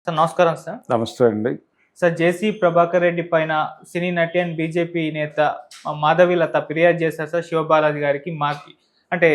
Sir నమస్కారం sir. నమస్తే అండి. సార్ జేసీ ప్రభాకర్ రెడ్డి పైన సినీ నటి అండ్ బీజేపీ నేత మాధవీలత ఫిర్యాదు చేశారు సార్ శివబాలాజీ గారికి. అంటే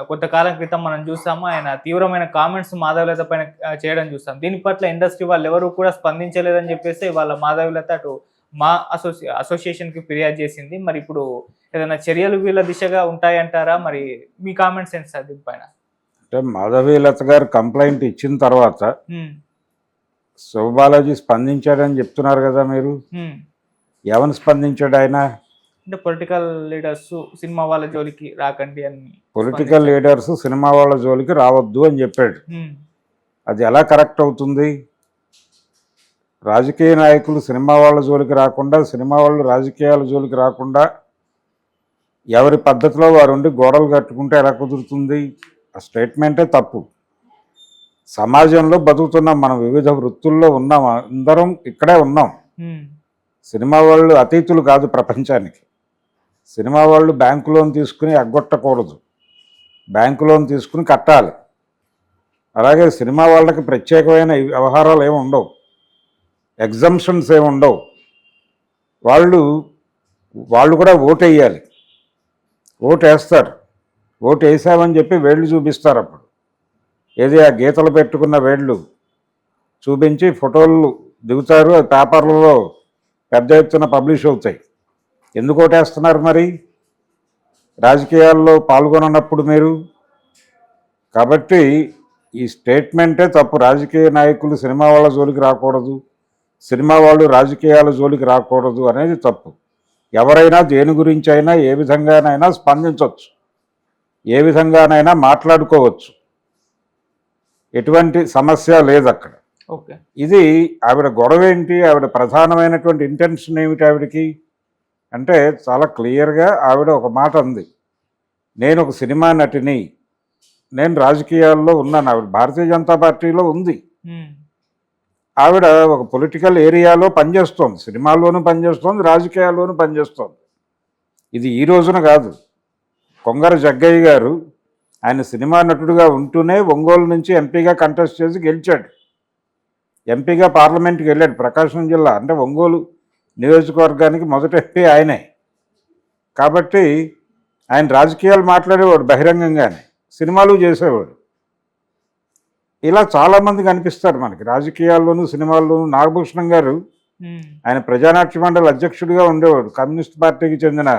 కొంతకాలం క్రితం మనం చూసాము ఆయన తీవ్రమైన కామెంట్స్ మాధవీలత పైన చేయడం చూసాం. దీని పట్ల ఇండస్ట్రీ వాళ్ళు ఎవరు కూడా స్పందించలేదని చెప్పేసి వాళ్ళ మాధవీలత అటు మా అసోసియేషన్కి ఫిర్యాదు చేసింది. మరి ఇప్పుడు ఏదైనా చర్యలు వీళ్ళ దిశగా ఉంటాయంటారా? మరి మీ కామెంట్స్ ఏంటి సార్ దీనిపైన? అంటే మాధవీలత గారు కంప్లైంట్ ఇచ్చిన తర్వాత శివబాలాజీ స్పందించాడని చెప్తున్నారు కదా మీరు. ఎవరిని స్పందించాడు ఆయన? అంటే పొలిటికల్ లీడర్స్ సినిమా వాళ్ళ జోలికి రాకండి అని. పొలిటికల్ లీడర్స్ సినిమా వాళ్ళ జోలికి రావద్దు అని చెప్పాడు. అది ఎలా కరెక్ట్ అవుతుంది? రాజకీయ నాయకులు సినిమా వాళ్ళ జోలికి రాకుండా, సినిమా వాళ్ళు రాజకీయాల జోలికి రాకుండా ఎవరి పద్ధతిలో వారు ఉండి గోడలు కట్టుకుంటే ఎలా కుదురుతుంది? ఆ స్టేట్మెంటే తప్పు. సమాజంలో బతుకుతున్నాం, మనం వివిధ వృత్తుల్లో ఉన్నాం, అందరం ఇక్కడే ఉన్నాం. సినిమా వాళ్ళు అతీతులు కాదు ప్రపంచానికి. సినిమా వాళ్ళు బ్యాంకు లోన్ తీసుకుని ఎగ్గొట్టకూడదు, బ్యాంకు లోన్ తీసుకుని కట్టాలి. అలాగే సినిమా వాళ్ళకి ప్రత్యేకమైన వ్యవహారాలు ఏమి ఉండవు, ఎగ్జంప్షన్స్ ఏమి ఉండవు. వాళ్ళు కూడా ఓటు వేయాలి, ఓటు వేస్తారు. ఓటు వేసామని చెప్పి వేళ్ళు చూపిస్తారు. అప్పుడు ఏది ఆ గీతలు పెట్టుకున్న వేళ్ళు చూపించి ఫోటోలు దిగుతారు, అది పేపర్లలో పెద్ద ఎత్తున పబ్లిష్ అవుతాయి. ఎందుకు ఓటేస్తున్నారు మరి? రాజకీయాల్లో పాల్గొనప్పుడు మీరు. కాబట్టి ఈ స్టేట్మెంటే తప్పు. రాజకీయ నాయకులు సినిమా వాళ్ళ జోలికి రాకూడదు, సినిమా వాళ్ళు రాజకీయాల జోలికి రాకూడదు అనేది తప్పు. ఎవరైనా దేని గురించి అయినా ఏ విధంగానైనా స్పందించవచ్చు, ఏ విధంగానైనా మాట్లాడుకోవచ్చు, ఎటువంటి సమస్య లేదు అక్కడ. ఓకే, ఇది ఆవిడ గొడవ ఏంటి? ఆవిడ ప్రధానమైనటువంటి ఇంటెన్షన్ ఏమిటి ఆవిడకి అంటే చాలా క్లియర్గా ఆవిడ ఒక మాట అంది, నేను ఒక సినిమా నటిని, నేను రాజకీయాల్లో ఉన్నాను. ఆవిడ భారతీయ జనతా పార్టీలో ఉంది. ఆవిడ ఒక పొలిటికల్ ఏరియాలో పనిచేస్తోంది, సినిమాల్లోనూ పనిచేస్తోంది, రాజకీయాల్లోనూ పనిచేస్తోంది. ఇది ఈ రోజున కాదు. కొంగర జగ్గయ్య గారు ఆయన సినిమా నటుడుగా ఉంటూనే ఒంగోలు నుంచి ఎంపీగా కంటెస్ట్ చేసి గెలిచాడు. ఎంపీగా పార్లమెంట్కి వెళ్ళాడు. ప్రకాశం జిల్లా అంటే ఒంగోలు నియోజకవర్గానికి మొదటి ఎంపీ ఆయనే. కాబట్టి ఆయన రాజకీయాలు మాట్లాడేవాడు బహిరంగంగానే, సినిమాలు చేసేవాడు. ఇలా చాలామంది కనిపిస్తారు మనకి రాజకీయాల్లోనూ సినిమాల్లోనూ. నాగభూషణం గారు ఆయన ప్రజానాట్య మండలి అధ్యక్షుడిగా ఉండేవాడు, కమ్యూనిస్ట్ పార్టీకి చెందిన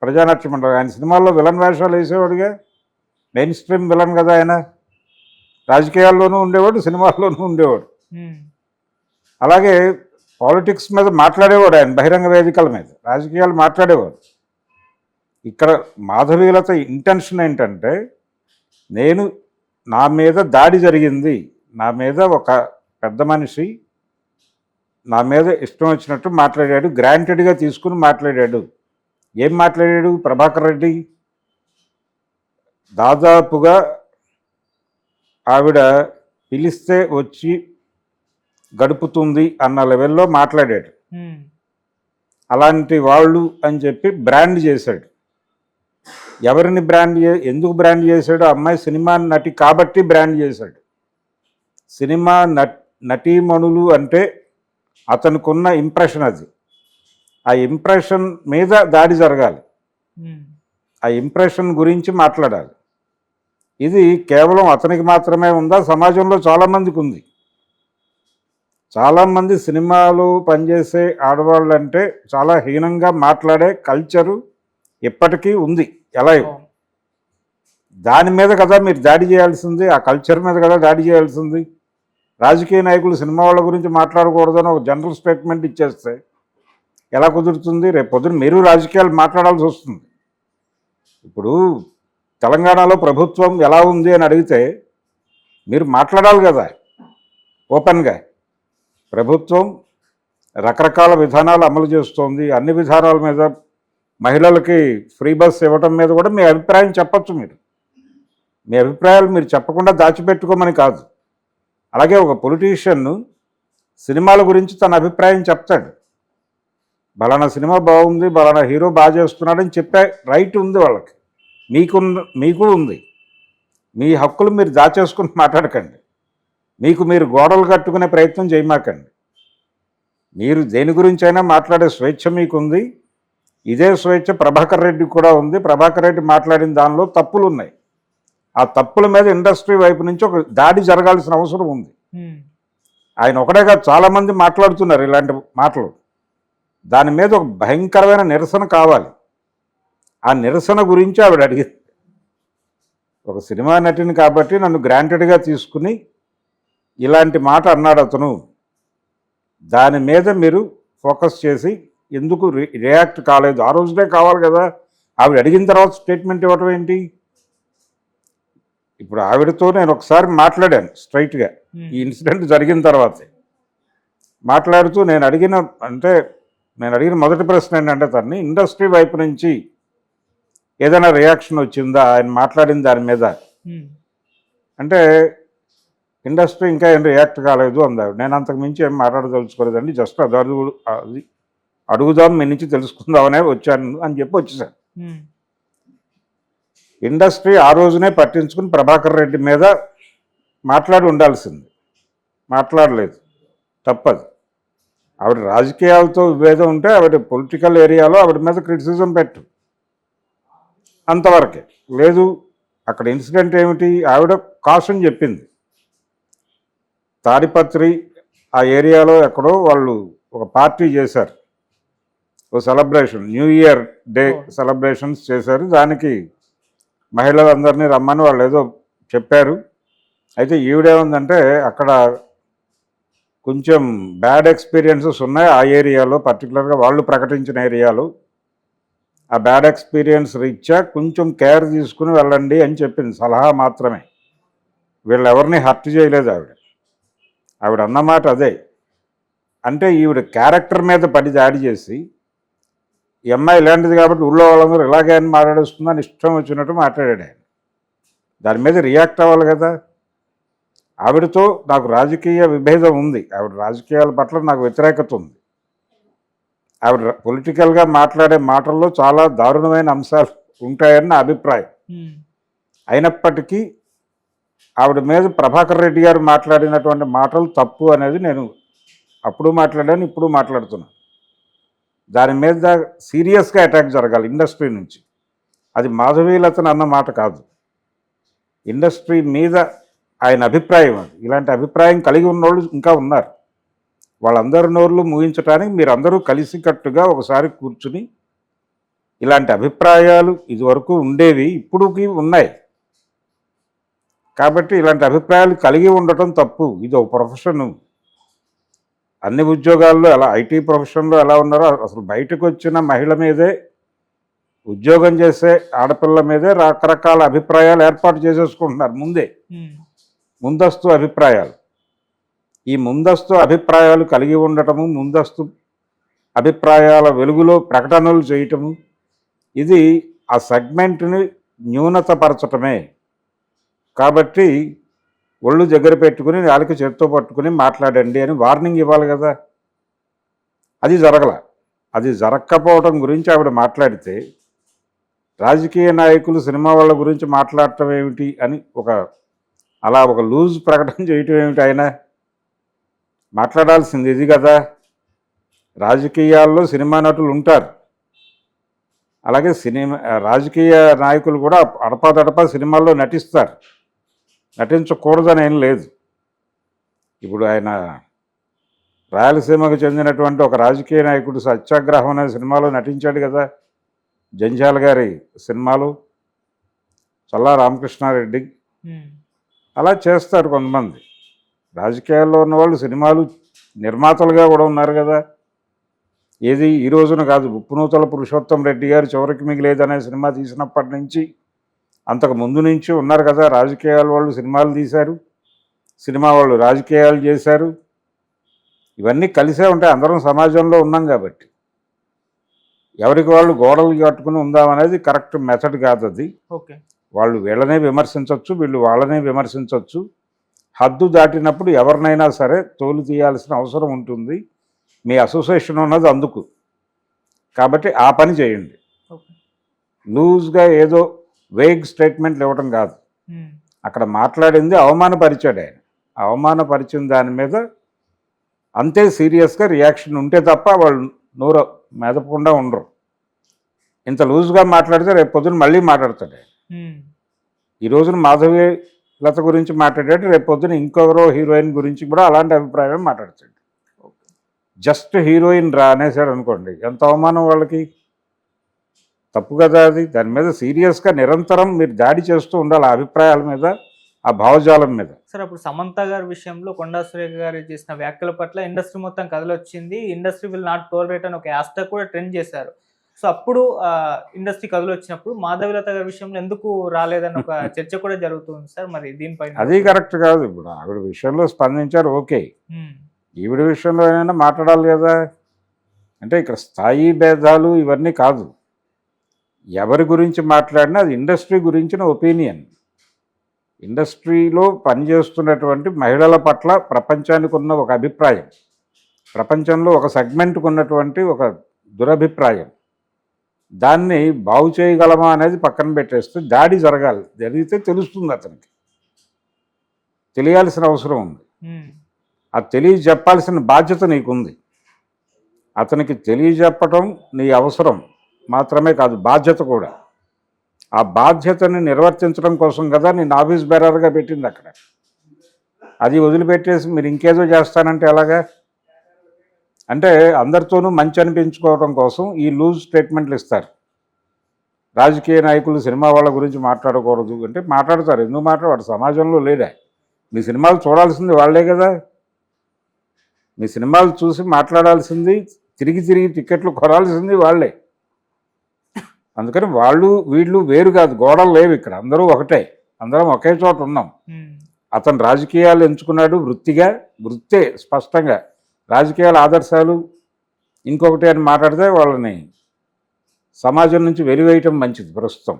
ప్రజానాట్య మండలి. ఆయన సినిమాల్లో విలన్ వేషాలు వేసేవాడుగా, మెయిన్ స్ట్రీమ్ విలన్ కదా ఆయన. రాజకీయాల్లోనూ ఉండేవాడు, సినిమాల్లోనూ ఉండేవాడు. అలాగే పాలిటిక్స్ మీద మాట్లాడేవాడు ఆయన, బహిరంగ వేదికల మీద రాజకీయాలు మాట్లాడేవాడు. ఇక్కడ మాధవీలత ఇంటెన్షన్ ఏంటంటే, నా మీద దాడి జరిగింది, నా మీద ఒక పెద్ద మనిషి నా మీద ఇష్టం వచ్చినట్టు మాట్లాడాడు, గ్రాంటెడ్గా తీసుకుని మాట్లాడాడు. ఏం మాట్లాడాడు? ప్రభాకర్ రెడ్డి దాదాపుగా ఆవిడ పిలిస్తే వచ్చి గడుపుతుంది అన్న లెవెల్లో మాట్లాడాడు. అలాంటి వాళ్ళు అని చెప్పి బ్రాండ్ చేశాడు. ఎవరిని ఎందుకు బ్రాండ్ చేశాడు? అమ్మాయి సినిమా నటి కాబట్టి బ్రాండ్ చేశాడు. సినిమా నటీమణులు అంటే అతనుకున్న ఇంప్రెషన్ అది. ఆ ఇంప్రెషన్ మీద దాడి జరగాలి, ఆ ఇంప్రెషన్ గురించి మాట్లాడాలి. ఇది కేవలం అతనికి మాత్రమే ఉందా? సమాజంలో చాలామందికి ఉంది. చాలామంది సినిమాలు పనిచేసే ఆడవాళ్ళు అంటే చాలా హీనంగా మాట్లాడే కల్చరు ఇప్పటికీ ఉంది. ఎలా? దాని మీద కదా మీరు దాడి చేయాల్సింది, ఆ కల్చర్ మీద కదా దాడి చేయాల్సింది. రాజకీయ నాయకులు సినిమా వాళ్ళ గురించి మాట్లాడకూడదని ఒక జనరల్ స్టేట్మెంట్ ఇచ్చేస్తే ఎలా కుదురుతుంది? రేపు పొద్దున మీరు రాజకీయాలు మాట్లాడాల్సి వస్తుంది. ఇప్పుడు తెలంగాణలో ప్రభుత్వం ఎలా ఉంది అని అడిగితే మీరు మాట్లాడాలి కదా ఓపెన్గా. ప్రభుత్వం రకరకాల విధానాలు అమలు చేస్తోంది. అన్ని విధానాల మీద, మహిళలకి ఫ్రీ బస్ ఇవ్వటం మీద కూడా మీ అభిప్రాయం చెప్పచ్చు. మీ అభిప్రాయాలు మీరు చెప్పకుండా దాచిపెట్టుకోమని కాదు. అలాగే ఒక పొలిటీషియన్ సినిమాల గురించి తన అభిప్రాయం చెప్తాడు. బలానా సినిమా బాగుంది, బలానా హీరో బాగా చేస్తున్నాడని చెప్పే రైట్ ఉంది వాళ్ళకి, మీకు ఉంది. మీ హక్కులు మీరు దాచేసుకుని మాట్లాడకండి. మీకు మీరు గోడలు కట్టుకునే ప్రయత్నం చేయమాకండి. మీరు దేని గురించి అయినా మాట్లాడే స్వేచ్ఛ మీకుంది. ఇదే స్వేచ్ఛ ప్రభాకర్ రెడ్డికి కూడా ఉంది. ప్రభాకర్ రెడ్డి మాట్లాడిన దానిలో తప్పులు ఉన్నాయి. ఆ తప్పుల మీద ఇండస్ట్రీ వైపు నుంచి ఒక దాడి జరగాల్సిన అవసరం ఉంది. ఆయన ఒకటే కాదు, చాలామంది మాట్లాడుతున్నారు ఇలాంటి మాటలు. దాని మీద ఒక భయంకరమైన నిరసన కావాలి. ఆ నిరసన గురించి ఆవిడ అడిగింది. ఒక సినిమా నటిని కాబట్టి నన్ను గ్రాంటెడ్గా తీసుకుని ఇలాంటి మాట అన్నాడు అతను. దాని మీద మీరు ఫోకస్ చేసి ఎందుకు రియాక్ట్ కాలేదు? ఆ రోజునే కావాలి కదా. ఆవిడ అడిగిన తర్వాత స్టేట్మెంట్ ఇవ్వటం ఏంటి? ఇప్పుడు ఆవిడతో నేను ఒకసారి మాట్లాడాను స్ట్రైట్గా ఈ ఇన్సిడెంట్ జరిగిన తర్వాతే. మాట్లాడుతూ నేను అడిగిన మొదటి ప్రశ్న ఏంటంటే, తన్ని ఇండస్ట్రీ వైపు నుంచి ఏదైనా రియాక్షన్ వచ్చిందా ఆయన మాట్లాడిన దాని మీద అంటే, ఇండస్ట్రీ ఇంకా ఏం రియాక్ట్ కాలేదు అందాడు. నేను అంతకు మించి ఏం మాట్లాడదలుచుకోలేదండి, జస్ట్ అది అడుగుదాం మీ నుంచి తెలుసుకుందామనే వచ్చాను అని చెప్పి వచ్చేసాను. ఇండస్ట్రీ ఆ రోజునే పట్టించుకుని ప్రభాకర్ రెడ్డి మీద మాట్లాడి ఉండాల్సింది, మాట్లాడలేదు. తప్పదు. ఆవిడ రాజకీయాలతో విభేదం ఉంటే ఆవిడ పొలిటికల్ ఏరియాలో ఆవిడ మీద క్రిటిసిజం పెట్టు, అంతవరకే. లేదు అక్కడ ఇన్సిడెంట్ ఏమిటి? ఆవిడ కాషన్ చెప్పింది. తాడిపత్రి ఆ ఏరియాలో ఎక్కడో వాళ్ళు ఒక పార్టీ చేశారు, ఓ celebration, new year day celebrations చేశారు. దానికి మహిళలందరినీ రమ్మని వాళ్ళు ఏదో చెప్పారు. అయితే ఈవిడేముందంటే, అక్కడ కొంచెం బ్యాడ్ ఎక్స్పీరియన్సెస్ ఉన్నాయి ఆ ఏరియాలో, పర్టికులర్గా వాళ్ళు ప్రకటించిన ఏరియాలో. ఆ బ్యాడ్ ఎక్స్పీరియన్స్ రీత్యా కొంచెం కేర్ తీసుకుని వెళ్ళండి అని చెప్పింది, సలహా మాత్రమే. వీళ్ళెవరిని హర్ట్ చేయలేదు ఆవిడ అన్నమాట అదే. అంటే ఈవిడ క్యారెక్టర్ మీద పడి దాడి చేసి, ఈ అమ్మాయి ఇలాంటిది కాబట్టి ఊళ్ళో వాళ్ళందరూ ఇలాగే అని మాట్లాడేస్తుందని ఇష్టం వచ్చినట్టు మాట్లాడాడు ఆయన. దాని మీద రియాక్ట్ అవ్వాలి కదా. ఆవిడతో నాకు రాజకీయ విభేదం ఉంది, ఆవిడ రాజకీయాల పట్ల నాకు వ్యతిరేకత ఉంది. ఆవిడ పొలిటికల్గా మాట్లాడే మాటల్లో చాలా దారుణమైన అంశాలు ఉంటాయని నా అభిప్రాయం. అయినప్పటికీ ఆవిడ మీద ప్రభాకర్ రెడ్డి గారు మాట్లాడినటువంటి మాటలు తప్పు అనేది నేను అప్పుడు మాట్లాడాను, ఇప్పుడు మాట్లాడుతున్నాను. దాని మీద సీరియస్గా అటాక్ జరగాలి ఇండస్ట్రీ నుంచి. అది మాధవీలతను అన్న మాట కాదు, ఇండస్ట్రీ మీద ఆయన అభిప్రాయం అది. ఇలాంటి అభిప్రాయం కలిగి ఉన్నోళ్ళు ఇంకా ఉన్నారు. వాళ్ళందరి నోర్లు ముగించడానికి మీరందరూ కలిసికట్టుగా ఒకసారి కూర్చుని, ఇలాంటి అభిప్రాయాలు ఇదివరకు ఉండేవి, ఇప్పుడుకి ఉన్నాయి కాబట్టి ఇలాంటి అభిప్రాయాలు కలిగి ఉండటం తప్పు. ఇది ఒక ప్రొఫెషను. అన్ని ఉద్యోగాల్లో ఎలా, ఐటీ ప్రొఫెషన్లో ఎలా ఉన్నారో అసలు బయటకు వచ్చిన మహిళ మీదే, ఉద్యోగం చేసే ఆడపిల్ల మీదే రకరకాల అభిప్రాయాలు ఏర్పాటు చేసేసుకుంటున్నారు ముందస్తు అభిప్రాయాలు. ఈ ముందస్తు అభిప్రాయాలు కలిగి ఉండటము, ముందస్తు అభిప్రాయాల వెలుగులో ప్రకటనలు చేయటము, ఇది ఆ సెగ్మెంట్ని న్యూనతపరచటమే. కాబట్టి ఒళ్ళు దగ్గర పెట్టుకుని నాలుక చేత్తో పట్టుకుని మాట్లాడండి అని వార్నింగ్ ఇవ్వాలి కదా. అది జరగల. అది జరగకపోవడం గురించి ఆవిడ మాట్లాడితే, రాజకీయ నాయకులు సినిమా వాళ్ళ గురించి మాట్లాడటం ఏమిటి అని అలా ఒక లూజ్ ప్రకటన చేయటం ఏమిటి? ఆయన మాట్లాడాల్సింది ఇది కదా. రాజకీయాల్లో సినిమా నటులు ఉంటారు, అలాగే రాజకీయ నాయకులు కూడా అడపాదడపా సినిమాల్లో నటిస్తారు, నటించకూడదని ఏం లేదు. ఇప్పుడు ఆయన రాయలసీమకు చెందినటువంటి ఒక రాజకీయ నాయకుడు సత్యాగ్రహం అనే సినిమాలో నటించాడు కదా, జంజాల గారి సినిమాలు, చల్లా రామకృష్ణారెడ్డి. అలా చేస్తారు కొంతమంది. రాజకీయాల్లో ఉన్నవాళ్ళు సినిమాలు నిర్మాతలుగా కూడా ఉన్నారు కదా. ఏది ఈ రోజున కాదు, ఉప్పునూతల పురుషోత్తం రెడ్డి గారు చివరికి మిగిలేదనే సినిమా తీసినప్పటి నుంచి, అంతకు ముందు నుంచి ఉన్నారు కదా రాజకీయాల వాళ్ళు. సినిమాలు తీశారు, సినిమా వాళ్ళు రాజకీయాలు చేశారు. ఇవన్నీ కలిసే ఉంటాయి, అందరం సమాజంలో ఉన్నాం కాబట్టి. ఎవరికి వాళ్ళు గోడలు కట్టుకుని ఉందామనేది కరెక్ట్ మెథడ్ కాదు అది. వాళ్ళు వీళ్ళనే విమర్శించవచ్చు, వీళ్ళు వాళ్ళనే విమర్శించవచ్చు. హద్దు దాటినప్పుడు ఎవరినైనా సరే తోలు తీయాల్సిన అవసరం ఉంటుంది. మీ అసోసియేషన్ ఉన్నది అందుకు, కాబట్టి ఆ పని చేయండి. లూజ్గా ఏదో వేగ్ స్టేట్మెంట్లు ఇవ్వడం కాదు. అక్కడ మాట్లాడింది అవమానపరిచాడు ఆయన, అవమానపరిచిన దాని మీద అంతే సీరియస్గా రియాక్షన్ ఉంటే తప్ప వాళ్ళు నోరు మెదపకుండా ఉండరు. ఇంత లూజ్గా మాట్లాడితే రేపు పొద్దున మళ్ళీ మాట్లాడతాడు. ఈ రోజున మాధవి లత గురించి మాట్లాడాడు, రేపు పొద్దున ఇంకెవరో హీరోయిన్ గురించి కూడా అలాంటి అభిప్రాయం మాట్లాడతాడు. జస్ట్ హీరోయిన్ రా అనేసాడు అనుకోండి, ఎంత అవమానం వాళ్ళకి. తప్పు కదా అది. దాని మీద సీరియస్గా నిరంతరం మీరు దాడి చేస్తూ ఉండాలి, ఆ అభిప్రాయాల మీద, ఆ భావజాలం మీద. సార్ అప్పుడు సమంత గారి విషయంలో కొండా సురేఖ గారు చేసిన వ్యాఖ్యల పట్ల ఇండస్ట్రీ మొత్తం కదలొచ్చింది. ఇండస్ట్రీ విల్ నాట్ టోలరేట్ అని ఒక హ్యాష్ ట్యాగ్ కూడా ట్రెండ్ చేశారు. సో అప్పుడు ఇండస్ట్రీ కదలొచ్చినప్పుడు మాధవిలత గారి విషయంలో ఎందుకు రాలేదని ఒక చర్చ కూడా జరుగుతుంది సార్. మరి దీనిపైన అది కరెక్ట్ కాదు. ఇప్పుడు ఆవిడ విషయంలో స్పందించారు, ఓకే. ఈవిడ విషయంలో అయినా మాట్లాడాలి కదా. అంటే ఇక్కడ స్థాయి భేదాలు ఇవన్నీ కాదు. ఎవరి గురించి మాట్లాడినా అది ఇండస్ట్రీ గురించిన ఒపీనియన్. ఇండస్ట్రీలో పనిచేస్తున్నటువంటి మహిళల పట్ల ప్రపంచానికి ఉన్న ఒక అభిప్రాయం, ప్రపంచంలో ఒక సెగ్మెంట్కు ఉన్నటువంటి ఒక దురభిప్రాయం, దాన్ని బాగు చేయగలమా అనేది పక్కన పెట్టేస్తే దాడి జరగాలి. జరిగితే తెలుస్తుంది, అతనికి తెలియాల్సిన అవసరం ఉంది. అది తెలియజెప్పాల్సిన బాధ్యత నీకుంది. అతనికి తెలియజెప్పటం నీ అవసరం మాత్రమే కాదు, బాధ్యత కూడా. ఆ బాధ్యతని నిర్వర్తించడం కోసం కదా నేను ఆఫీస్ బేరర్గా పెట్టింది అక్కడ. అది వదిలిపెట్టేసి మీరు ఇంకేదో చేస్తానంటే ఎలాగా? అంటే అందరితోనూ మంచి అనిపించుకోవడం కోసం ఈ లూజ్ స్టేట్మెంట్లు ఇస్తారు. రాజకీయ నాయకులు సినిమా వాళ్ళ గురించి మాట్లాడకూడదు అంటే మాట్లాడతారు. ఎందుకు మాట్లాడవాడు? సమాజంలో లేడా? మీ సినిమాలు చూడాల్సింది వాళ్ళే కదా. మీ సినిమాలు చూసి మాట్లాడాల్సింది, తిరిగి తిరిగి టికెట్లు కొనాల్సింది వాళ్ళే. అందుకని వాళ్ళు వీళ్ళు వేరు కాదు, గోడలు లేవు ఇక్కడ. అందరూ ఒకటే, అందరం ఒకే చోట ఉన్నాం. అతను రాజకీయాలు ఎంచుకున్నాడు వృత్తే స్పష్టంగా. రాజకీయాల ఆదర్శాలు ఇంకొకటి అని మాట్లాడితే వాళ్ళని సమాజం నుంచి వెలివేయటం మంచిది ప్రస్తుతం.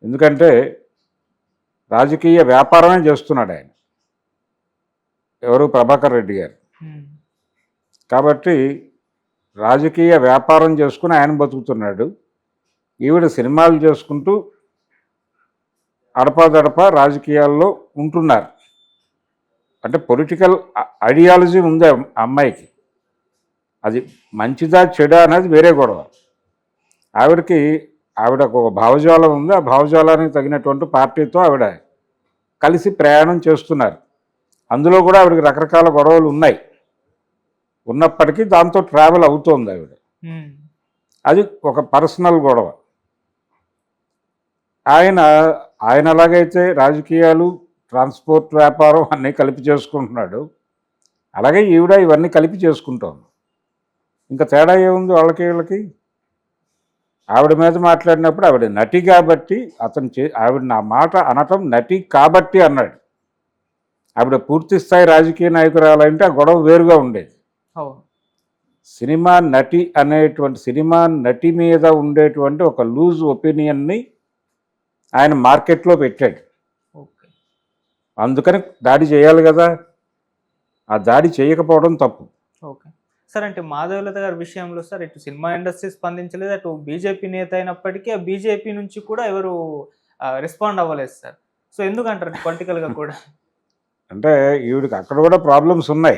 ఎందుకంటే రాజకీయ వ్యాపారమే చేస్తున్నాడు ఆయన, ఎవరు? ప్రభాకర్ రెడ్డి గారు. కాబట్టి రాజకీయ వ్యాపారం చేసుకుని ఆయన బతుకుతున్నాడు. ఈవిడ సినిమాలు చేసుకుంటూ అడపాదడప రాజకీయాల్లో ఉంటున్నారు. అంటే పొలిటికల్ ఐడియాలజీ ఉంది ఆ అమ్మాయికి. అది మంచిదా చెడా అనేది వేరే గొడవ. ఆవిడకు ఒక భావజాలం ఉంది. ఆ భావజాలానికి తగినటువంటి పార్టీతో ఆవిడ కలిసి ప్రయాణం చేస్తున్నారు. అందులో కూడా ఆవిడకి రకరకాల గొడవలు ఉన్నాయి. ఉన్నప్పటికీ దాంతో ట్రావెల్ అవుతోంది ఆవిడ. అది ఒక పర్సనల్ గొడవ. ఆయన ఎలాగైతే రాజకీయాలు, ట్రాన్స్పోర్ట్ వ్యాపారం అన్నీ కలిపి చేసుకుంటున్నాడు, అలాగే ఈవిడ ఇవన్నీ కలిపి చేసుకుంటోంది. ఇంకా తేడా ఏముంది వాళ్ళకి వీళ్ళకి? ఆవిడ మీద మాట్లాడినప్పుడు ఆవిడ నటి కాబట్టి ఆవిడ నా మాట అనటం నటి కాబట్టి అన్నాడు. ఆవిడ పూర్తి స్థాయి రాజకీయ నాయకురాలంటే ఆ గొడవ వేరుగా ఉండేది. సినిమా నటి అనేటువంటి సినిమా నటి మీద ఉండేటువంటి ఒక లూజ్ ఒపీనియన్ని ఆయన మార్కెట్లో పెట్టాడు. అందుకని దాడి చేయాలి కదా. ఆ దాడి చేయకపోవడం తప్పు. Okay sir. అంటే మాధవలత గారి విషయంలో సార్ ఇటు సినిమా ఇండస్ట్రీ స్పందించలేదు, అటు బీజేపీ నేత అయినప్పటికీ ఆ బీజేపీ నుంచి కూడా ఎవరు రెస్పాండ్ అవ్వలేదు సార్. సో ఎందుకంటారు పొలిటికల్గా కూడా? అంటే ఈవిడికి అక్కడ కూడా ప్రాబ్లమ్స్ ఉన్నాయి.